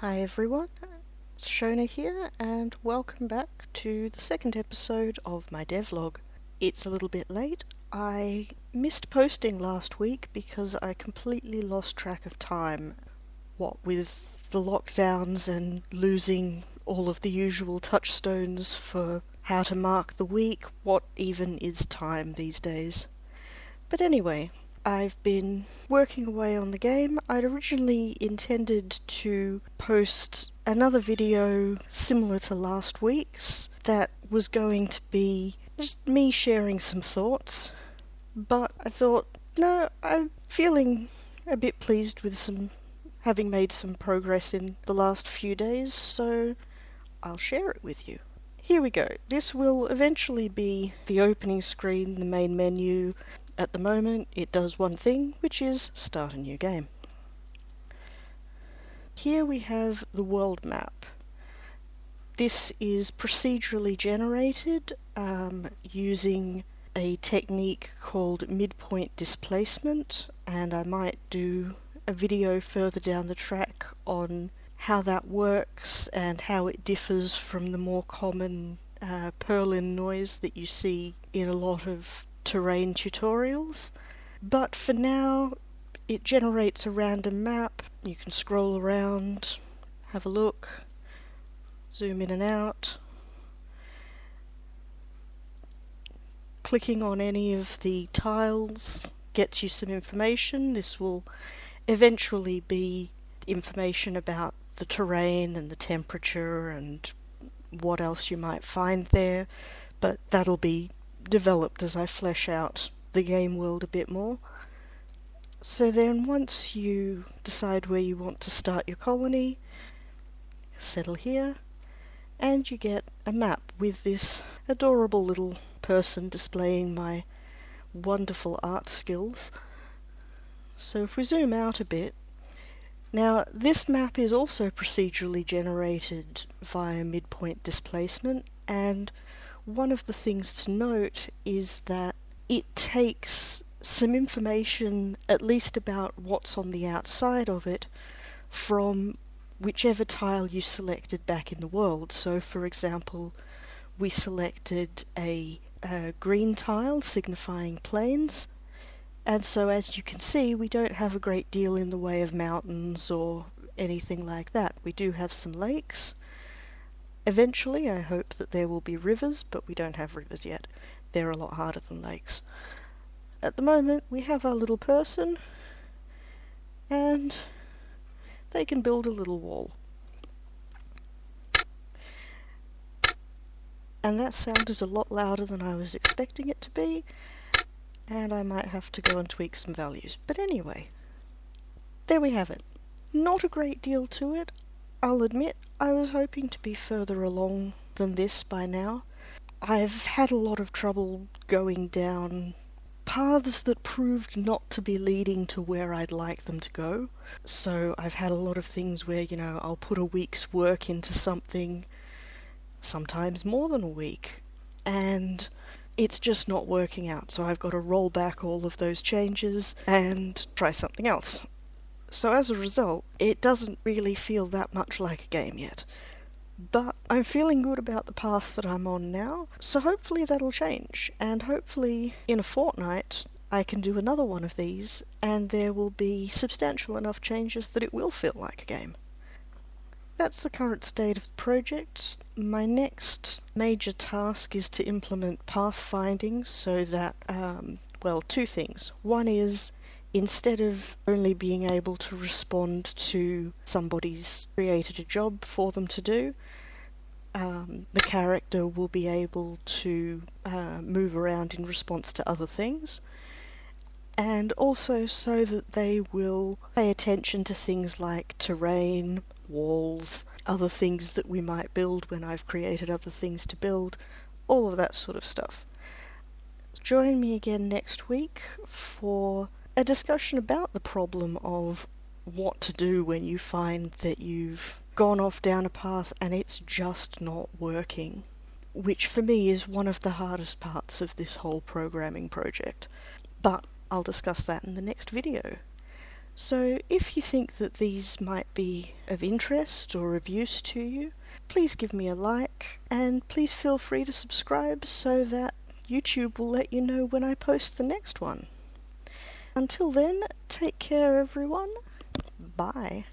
Hi everyone, it's Shona here, and welcome back to the second episode of my devlog. It's a little bit late. I missed posting last week because I completely lost track of time. What with the lockdowns and losing all of the usual touchstones for how to mark the week, what even is time these days? But anyway, I've been working away on the game. I'd originally intended to post another video similar to last week's that was going to be just me sharing some thoughts, but I thought, no, I'm feeling a bit pleased with having made some progress in the last few days, so I'll share it with you. Here we go. This will eventually be the opening screen, the main menu. At the moment, it does one thing, which is start a new game. Here we have the world map. This is procedurally generated using a technique called midpoint displacement, and I might do a video further down the track on how that works and how it differs from the more common purlin noise that you see in a lot of terrain tutorials. But for now, it generates a random map. You can scroll around, have a look, zoom in and out. Clicking on any of the tiles gets you some information. This will eventually be information about the terrain and the temperature and what else you might find there, but that'll be developed as I flesh out the game world a bit more. So then once you decide where you want to start your colony, settle here, and you get a map with this adorable little person displaying my wonderful art skills. So if we zoom out a bit, now this map is also procedurally generated via midpoint displacement, and one of the things to note is that it takes some information, at least about what's on the outside of it, from whichever tile you selected back in the world. So for example, we selected a green tile signifying plains, and so as you can see, we don't have a great deal in the way of mountains or anything like that. We do have some lakes. Eventually, I hope that there will be rivers, but we don't have rivers yet. They're a lot harder than lakes. At the moment, we have our little person, and they can build a little wall. And that sound is a lot louder than I was expecting it to be, and I might have to go and tweak some values. But anyway, there we have it. Not a great deal to it, I'll admit. I was hoping to be further along than this by now. I've had a lot of trouble going down paths that proved not to be leading to where I'd like them to go. So I've had a lot of things where, I'll put a week's work into something, sometimes more than a week, and it's just not working out. So I've got to roll back all of those changes and try something else. So as a result, it doesn't really feel that much like a game yet. But I'm feeling good about the path that I'm on now, so hopefully that'll change, and hopefully in a fortnight I can do another one of these, and there will be substantial enough changes that it will feel like a game. That's the current state of the project. My next major task is to implement pathfinding so that, two things. One is, instead of only being able to respond to somebody's created a job for them to do, the character will be able to move around in response to other things, and also so that they will pay attention to things like terrain, walls, other things that we might build when I've created other things to build, all of that sort of stuff. Join me again next week for a discussion about the problem of what to do when you find that you've gone off down a path and it's just not working, which for me is one of the hardest parts of this whole programming project. But I'll discuss that in the next video. So if you think that these might be of interest or of use to you, please give me a like, and please feel free to subscribe so that YouTube will let you know when I post the next one. Until then, take care everyone. Bye.